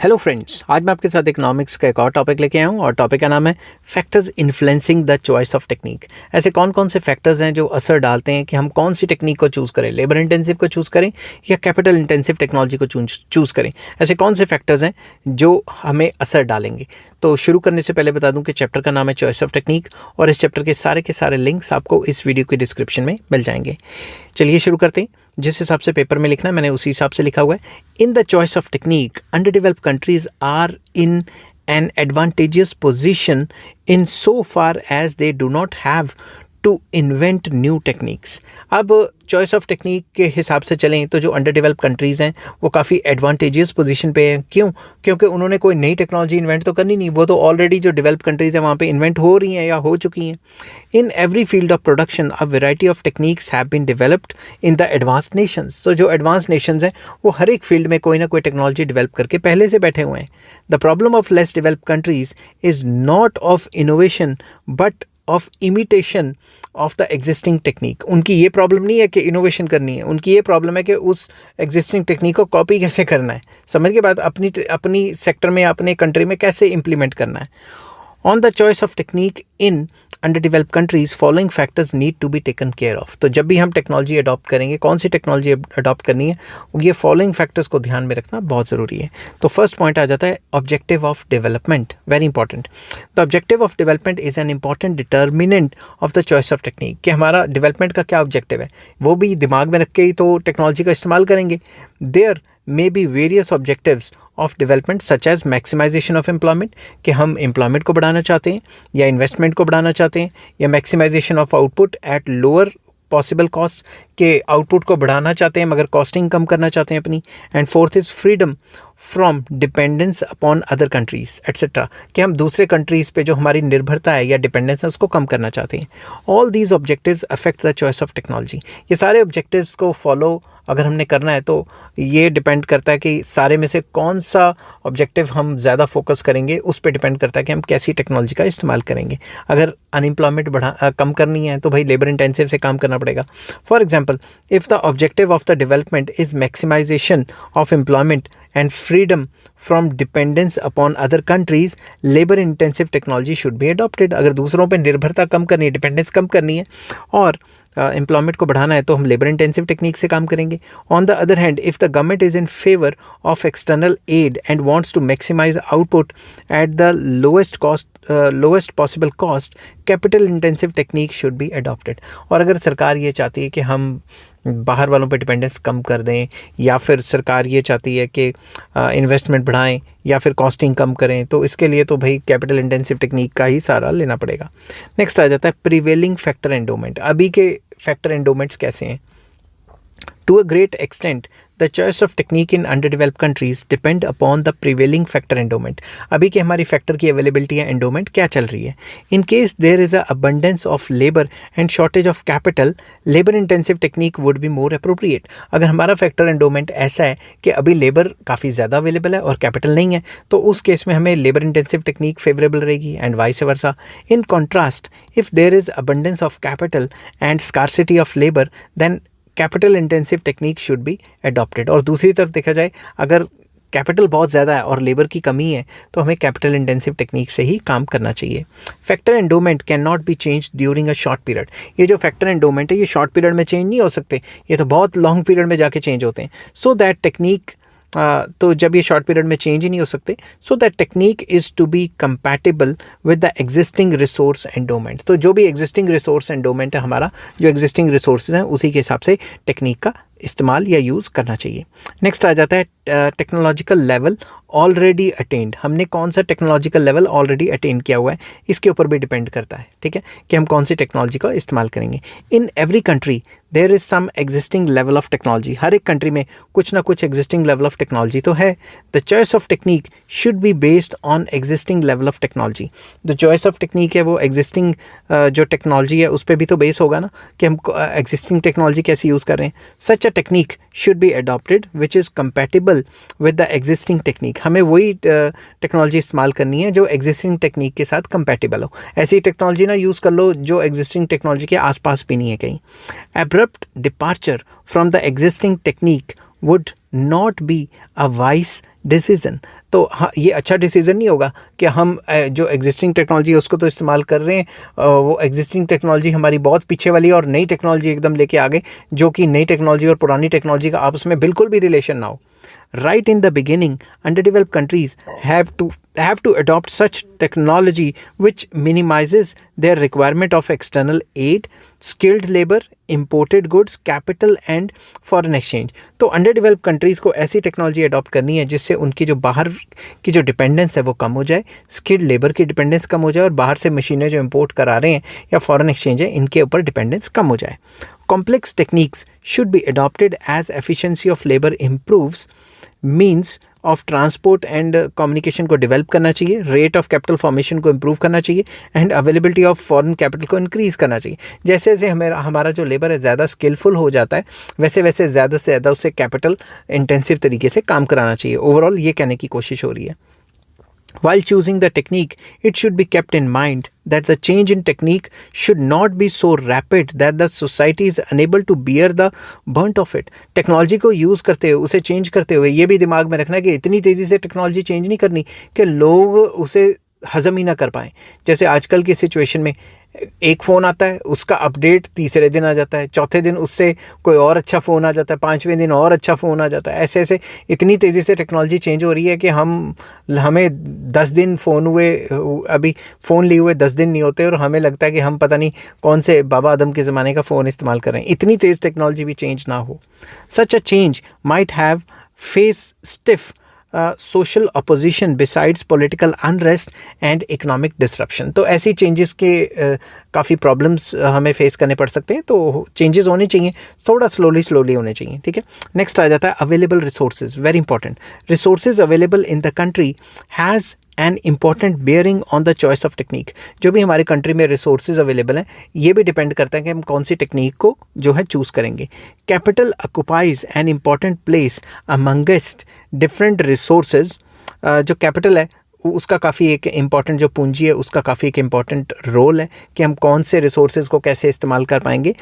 Hello friends, आज मैं आपके साथ इकोनॉमिक्स का एक और टॉपिक लेके आया हूँ और टॉपिक का नाम है factors influencing the choice of technique. ऐसे कौन कौन से फैक्टर्स हैं जो असर डालते हैं कि हम कौन सी टेक्निक को चूज़ करें, लेबर इंटेंसिव को चूज़ करें या कैपिटल इंटेंसिव टेक्नोलॉजी को चूज़ करें। ऐसे कौन से फैक्टर्स हैं जो हमें असर डालेंगे। तो शुरू करने से पहले बता दूं कि चैप्टर का नाम है चॉइस ऑफ टेक्निक और इस चैप्टर के सारे लिंक्स आपको इस वीडियो के डिस्क्रिप्शन में मिल जाएंगे। चलिए शुरू करते हैं। जिस हिसाब से पेपर में लिखना है मैंने उसी हिसाब से लिखा हुआ है। In the choice of technique under developed countries are in an advantageous position in so far as they do not have to invent new techniques. अब चॉइस ऑफ टेक्निक के हिसाब से चलें तो जो अंडर डेवलप्ड कंट्रीज़ हैं वो काफ़ी एडवांटेजियस पोजीशन पे हैं। क्यों? क्योंकि उन्होंने कोई नई टेक्नोलॉजी इन्वेंट तो करनी नहीं, वो तो ऑलरेडी जो डेवलप्ड कंट्रीज़ हैं वहाँ पे इन्वेंट हो रही हैं या हो चुकी हैं। In every field of production a variety of techniques have been developed in the advanced nations. तो जो एडवांस नेशंस हैं वो हर एक फील्ड में कोई ना कोई टेक्नोलॉजी डेवलप करके पहले से बैठे हुए हैं। The problem of less developed countries is not of innovation but of imitation of the existing technique. उनकी ये प्रॉब्लम नहीं है कि इनोवेशन करनी है, उनकी ये प्रॉब्लम है कि उस एग्जिस्टिंग टेक्निक को कॉपी कैसे करना है। समझ के बाद अपनी सेक्टर में अपने कंट्री में कैसे इंप्लीमेंट करना है। On the choice of technique in under developed countries following factors need to be taken care of. तो जब भी हम टेक्नोलॉजी अडॉप्ट करेंगे, कौन सी टेक्नोलॉजी अडॉप्ट करनी है, ये फॉलोइंग फैक्टर्स को ध्यान में रखना बहुत ज़रूरी है। तो फर्स्ट पॉइंट आ जाता है objective of development, very important. The objective of development is an important determinant of the choice of technique. कि हमारा डेवलपमेंट का क्या ऑब्जेक्टिव है वो भी दिमाग में रख के ही तो टेक्नोलॉजी का इस्तेमाल करेंगे। There may be various objectives of development such as maximization of employment, कि हम एम्प्लॉयमेंट को बढ़ाना चाहते हैं या इन्वेस्टमेंट को बढ़ाना चाहते हैं, या maximization of output at lower possible cost, के आउटपुट को बढ़ाना चाहते हैं मगर कॉस्टिंग कम करना चाहते हैं अपनी। And fourth is freedom from dependence upon other countries etcetera, कि हम दूसरे कंट्रीज़ पे जो हमारी निर्भरता है या डिपेंडेंस है उसको कम करना चाहते हैं। All these objectives affect the choice of technology. ये सारे ऑब्जेक्टिव्स को फॉलो अगर हमने करना है तो ये डिपेंड करता है कि सारे में से कौन सा ऑब्जेक्टिव हम ज़्यादा फोकस करेंगे, उस पर डिपेंड करता है कि हम कैसी टेक्नोलॉजी का इस्तेमाल करेंगे। अगर अनएम्प्लॉयमेंट कम करनी है तो भाई लेबर इंटेंसिव से काम करना पड़ेगा। For example, if the objective of the development is maximization of employment and freedom from dependence upon other countries, labour intensive technology should be adopted. अगर दूसरों पर निर्भरता कम करनी है, डिपेंडेंस कम करनी है और एम्प्लॉयमेंट को बढ़ाना है तो हम लेबर इंटेंसिव टेक्निक से काम करेंगे। On the other hand, if the government is in favour of external aid and wants to maximize output at the lowest possible cost, capital intensive technique should be adopted. और अगर सरकार ये चाहती है कि हम बाहर वालों पर डिपेंडेंस कम कर दें, या फिर सरकार ये चाहती है कि इन्वेस्टमेंट बढ़ाएं या फिर कॉस्टिंग कम करें, तो इसके लिए तो भाई कैपिटल इंटेंसिव टेक्निक का ही सहारा लेना पड़ेगा। नेक्स्ट आ जाता है प्रिवेलिंग फैक्टर एंडोमेंट। अभी के फैक्टर एंडोमेंट्स कैसे हैं? To a great extent the choice of technique in under developed countries depend upon the prevailing factor endowment. अभी की हमारी फैक्टर की अवेलेबिलिटी है, एंडोमेंट क्या चल रही है। In case there is a abundance of labour and shortage of capital, labour intensive technique would be more appropriate. अगर हमारा फैक्टर एंडोमेंट ऐसा है कि अभी लेबर काफ़ी ज़्यादा अवेलेबल है और कैपिटल नहीं है, तो उस केस में हमें लेबर इंटेंसिव टेक्निक फेवरेबल रहेगी and vice versa. In contrast, if there is abundance of capital and scarcity of labour, then capital intensive technique should be adopted. और दूसरी तरफ देखा जाए, अगर कैपिटल बहुत ज़्यादा है और लेबर की कमी है तो हमें कैपिटल इंटेंसिव टेक्निक से ही काम करना चाहिए। Factor endowment can not be change during a short period. ये जो फैक्टर एंडोमेंट है ये शॉर्ट पीरियड में चेंज नहीं हो सकते, ये तो बहुत लॉन्ग पीरियड में जाके चेंज होते हैं। सो दैट टेक्निक तो जब ये शॉर्ट पीरियड में चेंज ही नहीं हो सकते, so that technique is to be compatible with the existing resource endowment. तो जो भी एग्जिस्टिंग रिसोर्स एंडोमेंट है हमारा, जो एग्जिस्टिंग रिसोर्सेज हैं उसी के हिसाब से टेक्निक का इस्तेमाल या यूज़ करना चाहिए। नेक्स्ट आ जाता है टेक्नोलॉजिकल लेवल ऑलरेडी अटेंड। हमने कौन सा टेक्नोलॉजिकल लेवल ऑलरेडी अटेंड किया हुआ है, इसके ऊपर भी डिपेंड करता है, ठीक है, कि हम कौन सी टेक्नोलॉजी का इस्तेमाल करेंगे। In every country there is some existing level of technology. हर एक कंट्री में कुछ ना कुछ एग्जिस्टिंग लेवल ऑफ टेक्नोलॉजी तो है। The choice of technique should be based on existing level of technology. The choice of technique है वो एग्जिस्टिंग जो टेक्नोलॉजी है उस पर भी तो बेस होगा ना, कि हम एग्जिस्टिंग टेक्नोलॉजी कैसे यूज़ कर रहे हैं। Such a technique should be adopted which is compatible with the existing technique. हमें वही टेक्नोलॉजी इस्तेमाल करनी है जो एग्जिस्टिंग टेक्निक के साथ कंपैटिबल हो। ऐसी टेक्नोलॉजी ना यूज़ कर लो जो एग्जिस्टिंग टेक्नोलॉजी के आसपास भी नहीं है कहीं। Abrupt departure from the existing technique would not be a wise decision। तो हाँ, ये अच्छा डिसीजन नहीं होगा कि हम जो एग्जिस्टिंग टेक्नोलॉजी है उसको तो इस्तेमाल कर रहे हैं, वो एग्जिस्टिंग टेक्नोलॉजी हमारी बहुत पीछे वाली है और नई टेक्नोलॉजी एकदम लेके आ गए जो कि नई टेक्नोलॉजी और पुरानी टेक्नोलॉजी का आपस में बिल्कुल भी रिलेशन ना हो. Right in the beginning, underdeveloped countries have to adopt such technology which minimizes their requirement of external aid, skilled labor, imported goods, capital and foreign exchange. तो underdeveloped countries को ऐसी टेक्नोलॉजी अडॉप्ट करनी है जिससे उनकी जो बाहर की जो डिपेंडेंस है वो कम हो जाए, स्किल्ड लेबर की डिपेंडेंस कम हो जाए और बाहर से मशीनें जो इंपोर्ट करा रहे हैं या फॉरेन एक्सचेंज है इनके ऊपर डिपेंडेंस कम हो जाए. Complex techniques should be adopted as efficiency of labor improves, means of transport and communication को डेवलप करना चाहिए, रेट ऑफ कैपिटल फॉर्मेशन को इम्प्रूव करना चाहिए and availability of foreign capital को इंक्रीज़ करना चाहिए. जैसे जैसे हमारा जो लेबर है ज़्यादा स्किलफुल हो जाता है वैसे वैसे ज़्यादा से ज़्यादा उससे कैपिटल इंटेंसिव तरीके से काम कराना चाहिए. ओवरऑल ये कहने की कोशिश हो रही है. While choosing the technique, it should be kept in mind that the change in technique should not be so rapid that the society is unable to bear the brunt of it. Technology को use करते हुए उसे change करते हुए ये भी दिमाग में रखना है कि इतनी तेज़ी से टेक्नोलॉजी चेंज नहीं करनी कि लोग उसे हज़म ही ना कर पाएँ. जैसे आजकल की सिचुएशन में एक फ़ोन आता है, उसका अपडेट तीसरे दिन आ जाता है, चौथे दिन उससे कोई और अच्छा फ़ोन आ जाता है, पाँचवें दिन और अच्छा फ़ोन आ जाता है. ऐसे ऐसे इतनी तेज़ी से टेक्नोलॉजी चेंज हो रही है कि हमें 10 दिन फ़ोन हुए, अभी फ़ोन लिए हुए 10 दिन नहीं होते और हमें लगता है कि हम पता नहीं कौन से बाबा आदम के ज़माने का फ़ोन इस्तेमाल कर रहे हैं. इतनी तेज़ टेक्नोलॉजी भी चेंज ना हो. Such a change might have face stiff social opposition besides political unrest and economic disruption. तो ऐसी चेंजेस के काफ़ी प्रॉब्लम्स हमें फेस करने पड़ सकते हैं. तो चेंजेस होने चाहिए, थोड़ा स्लोली होने चाहिए. ठीक है. नेक्स्ट आ जाता है available resources. Very important. Resources available in the country has an important bearing on the choice of technique. जो भी हमारे कंट्री में रिसोर्सेज अवेलेबल हैं ये भी डिपेंड करता है कि हम कौन सी टेक्निक को जो है चूज़ करेंगे. Capital occupies an important place amongst different resources. जो कैपिटल है उसका काफ़ी एक इम्पॉर्टेंट, जो पूंजी है उसका काफ़ी एक इम्पॉर्टेंट रोल है कि हम कौन से रिसोर्सेज को कैसे इस्तेमाल कर पाएंगे.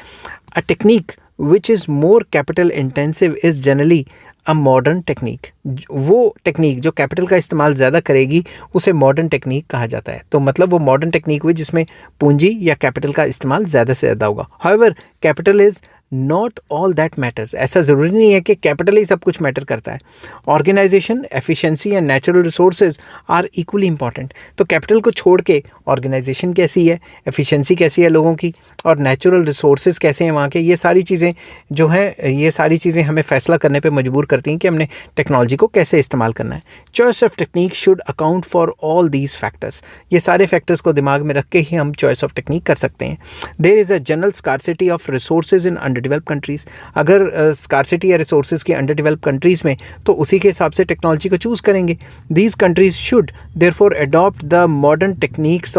A technique which is more capital intensive is generally a modern technique. वो टेक्निक जो कैपिटल का इस्तेमाल ज़्यादा करेगी उसे मॉडर्न टेक्निक कहा जाता है. तो मतलब वो मॉडर्न टेक्निक हुई जिसमें पूंजी या कैपिटल का इस्तेमाल ज़्यादा से ज़्यादा होगा. However capital is not all that matters. ऐसा ज़रूरी नहीं है कि कैपिटल ही सब कुछ मैटर करता है. Organization, efficiency and natural resources are equally important. तो कैपिटल को छोड़ के ऑर्गेनाइजेशन कैसी है, एफिशिएंसी कैसी है लोगों की और नेचुरल रिसोर्सेज कैसे हैं वहाँ के, ये सारी चीज़ें जो हैं ये सारी चीज़ें हमें फैसला करने पर मजबूर करती हैं कि हमने टेक्नोलॉजी को कैसे इस्तेमाल करना है. Choice of technique should account for all these factors. ये सारे फैक्टर्स को दिमाग में रख के ही हम चॉइस ऑफ टेक्निक कर सकते हैं. There is a general scarcity of resources in under develop countries. अगर स्कार्सिटी या रिसोर्सेज की अंडर डेवलप कंट्रीज़ में तो उसी के हिसाब से टेक्नोलॉजी को चूज़ करेंगे. These countries should therefore adopt the modern techniques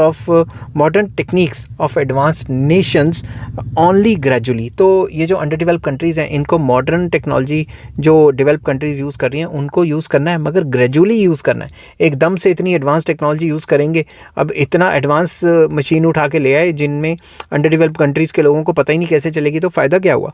of advanced Nations only gradually. तो ये जो अंडर डेवलप कंट्रीज़ हैं इनको मॉडर्न टेक्नोलॉजी जो डेवलप कंट्रीज़ यूज़ कर रही हैं उनको यूज़ करना है, मगर ग्रेजुअली यूज़ करना है. एकदम से इतनी एडवांस टेक्नोलॉजी यूज़ करेंगे, अब इतना एडवांस मशीन उठा के ले आए जिनमें अंडर डेवलप कंट्रीज़ के लोगों को पता ही नहीं कैसे चलेगी, तो फ़ायदा क्या हुआ.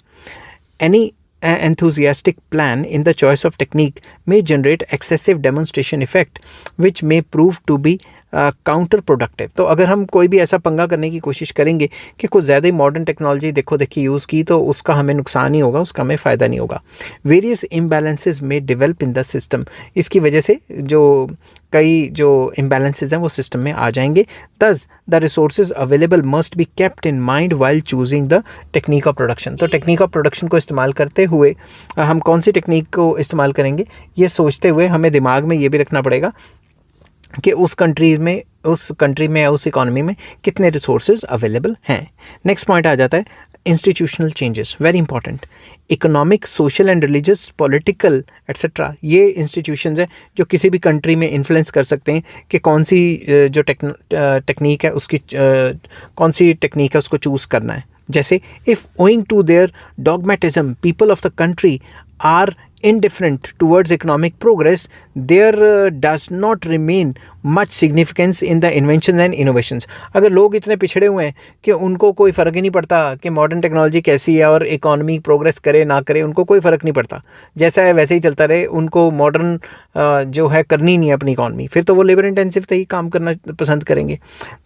Any enthusiastic plan in the choice of technique may generate excessive demonstration effect which may prove to be counter productive. तो अगर हम कोई भी ऐसा पंगा करने की कोशिश करेंगे कि कुछ ज़्यादा ही मॉडर्न टेक्नोलॉजी देखो देखी यूज़ की तो उसका हमें नुकसान ही होगा, उसका हमें फ़ायदा नहीं होगा. वेरियस इम्बैलेंसेज में डेवलप इन द सिस्टम. इसकी वजह से जो कई जो इम्बैलेंसेज हैं वो सिस्टम में आ जाएंगे. दस the resources available must be kept in mind while choosing the technique of production. तो टेक्निक ऑफ प्रोडक्शन को इस्तेमाल करते हुए हम कौन सी टेक्निक को इस्तेमाल करेंगे ये सोचते हुए हमें दिमाग में ये भी रखना पड़ेगा कि उस कंट्री में या उस इकॉनमी में कितने रिसोर्सेज अवेलेबल हैं. नेक्स्ट पॉइंट आ जाता है institutional changes. Very important. Economic, social and religious, political etcetera, ये इंस्टीट्यूशंस हैं जो किसी भी कंट्री में इन्फ्लुएंस कर सकते हैं कि कौन सी जो टेक्निक है उसकी कौन सी टेक्निक है उसको चूज़ करना है. जैसे if owing to their dogmatism people of the country are indifferent towards economic progress, there does not remain much significance in the inventions and innovations. अगर लोग इतने पिछड़े हुए हैं कि उनको कोई फ़र्क ही नहीं पड़ता कि मॉडर्न टेक्नोलॉजी कैसी है और इकोनॉमी प्रोग्रेस करे ना करे, उनको कोई फ़र्क नहीं पड़ता, जैसा है वैसे ही चलता रहे, उनको मॉडर्न जो है करनी नहीं है अपनी इकॉनमी, फिर तो वो लेबर इंटेंसिव ही काम करना पसंद करेंगे.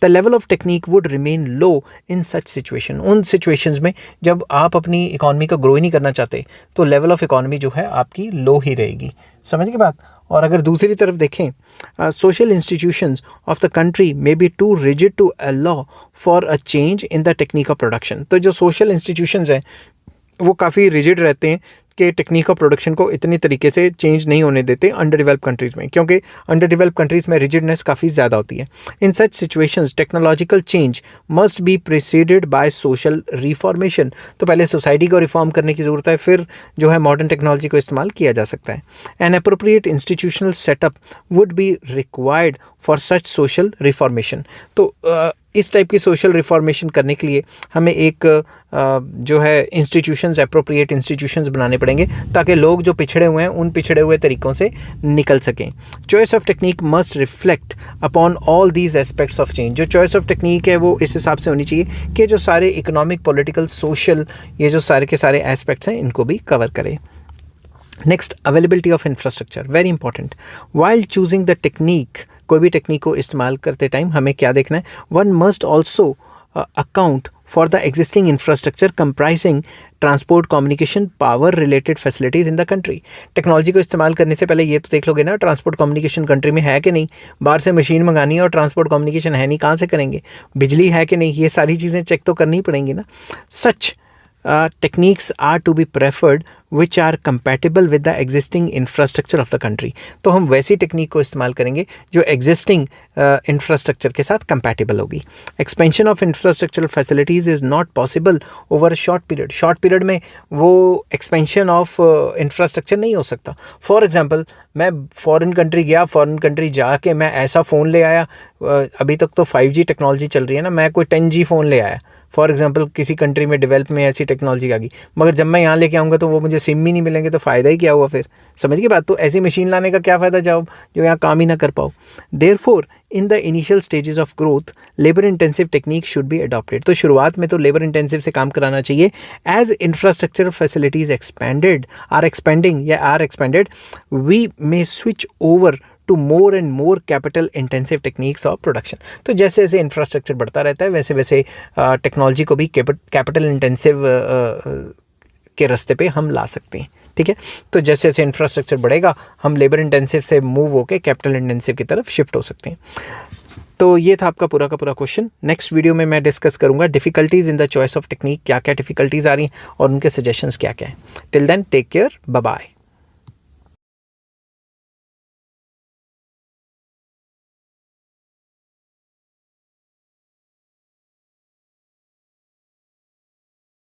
The level of technique would remain low in such situation. उन सिचुएशंस में जब आप अपनी इकॉनमी को ग्रो ही नहीं करना चाहते तो लेवल ऑफ इकॉनमी जो है आपकी लो ही रहेगी. समझ के बात. और अगर दूसरी तरफ देखें, social institutions of the country may be too rigid to allow for a change in the technique of production. तो जो सोशल इंस्टीट्यूशंस हैं वो काफ़ी रिजिड रहते हैं कि टेक्निक ऑफ प्रोडक्शन को इतनी तरीके से चेंज नहीं होने देते अंडर डेवलप कंट्रीज़ में, क्योंकि अंडर डेवलप कंट्रीज़ में रिजिडनेस काफ़ी ज़्यादा होती है. In such situations technological change must be preceded by social reformation. तो पहले सोसाइटी को रिफॉर्म करने की ज़रूरत है, फिर जो है मॉडर्न टेक्नोलॉजी को इस्तेमाल किया जा सकता है. An appropriate institutional setup would be required for such social reformation. तो इस टाइप की सोशल रिफॉर्मेशन करने के लिए हमें एक जो है इंस्टीट्यूशंस, अप्रोप्रिएट इंस्टीट्यूशंस बनाने पड़ेंगे ताकि लोग जो पिछड़े हुए हैं उन पिछड़े हुए तरीक़ों से निकल सकें. Choice of technique must reflect upon all these aspects of change. जो चॉइस ऑफ टेक्निक है वो इस हिसाब से होनी चाहिए कि जो सारे इकोनॉमिक, पॉलिटिकल, सोशल, ये जो सारे के सारे एस्पेक्ट्स हैं इनको भी कवर करे. Next, availability of infrastructure, very important. While choosing the technique, कोई भी टेक्निक को इस्तेमाल करते टाइम हमें क्या देखना है, one must also account for the existing infrastructure comprising transport, communication, power related facilities in the country. Technology को इस्तेमाल करने से पहले ये तो देख लोगे ना ट्रांसपोर्ट कम्युनिकेशन कंट्री में है कि नहीं. बाहर से मशीन मंगानी है और ट्रांसपोर्ट कम्युनिकेशन है नहीं, कहाँ से करेंगे. बिजली है कि नहीं, ये सारी चीज़ें चेक तो करनी पड़ेंगी ना. सच techniques are to be preferred which are compatible with the existing infrastructure of the country. तो हम वैसी टेक्निक को इस्तेमाल करेंगे जो एग्जिस्टिंग इंफ्रास्ट्रक्चर के साथ कंपैटिबल होगी. Expansion of infrastructural facilities is not possible over a short period. Short period में वो एक्सपेंशन ऑफ इंफ्रास्ट्रक्चर नहीं हो सकता. फॉर एग्जांपल, मैं फॉरेन कंट्री गया, फॉरेन कंट्री जाके मैं ऐसा फ़ोन ले आया, अभी तक तो 5G टेक्नोलॉजी चल रही है ना, मैं कोई 10G फ़ोन ले आया. फॉर एग्जांपल किसी कंट्री में डेवलप में ऐसी टेक्नोलॉजी आ गई, मगर जब मैं यहाँ लेके आऊँगा तो वो मुझे सिम ही नहीं मिलेंगे, तो फ़ायदा ही क्या हुआ फिर. समझ की बात. तो ऐसी मशीन लाने का क्या फ़ायदा जो यहाँ काम ही ना कर पाओ. Therefore in the initial stages of growth labour intensive technique should be adopted. तो शुरुआत में तो लेबर इंटेंसिव से काम कराना चाहिए. As infrastructure facilities are expanded we may switch over to more and more capital intensive techniques of production. तो जैसे जैसे इंफ्रास्ट्रक्चर बढ़ता रहता है वैसे वैसे टेक्नोलॉजी को भी कैपिटल इंटेंसिव के रास्ते पे हम ला सकते हैं. ठीक है. तो जैसे जैसे इंफ्रास्ट्रक्चर बढ़ेगा हम लेबर इंटेंसिव से मूव होकर कैपिटल इंटेंसिव की तरफ शिफ्ट हो सकते हैं. तो ये था आपका पूरा का पूरा क्वेश्चन. नेक्स्ट वीडियो में मैं डिस्कस करूंगा difficulties in the choice of technique, क्या क्या डिफ़िकल्टीज़ आ रही हैं और उनके सजेशंस क्या क्या हैं. Till then take care, bye bye.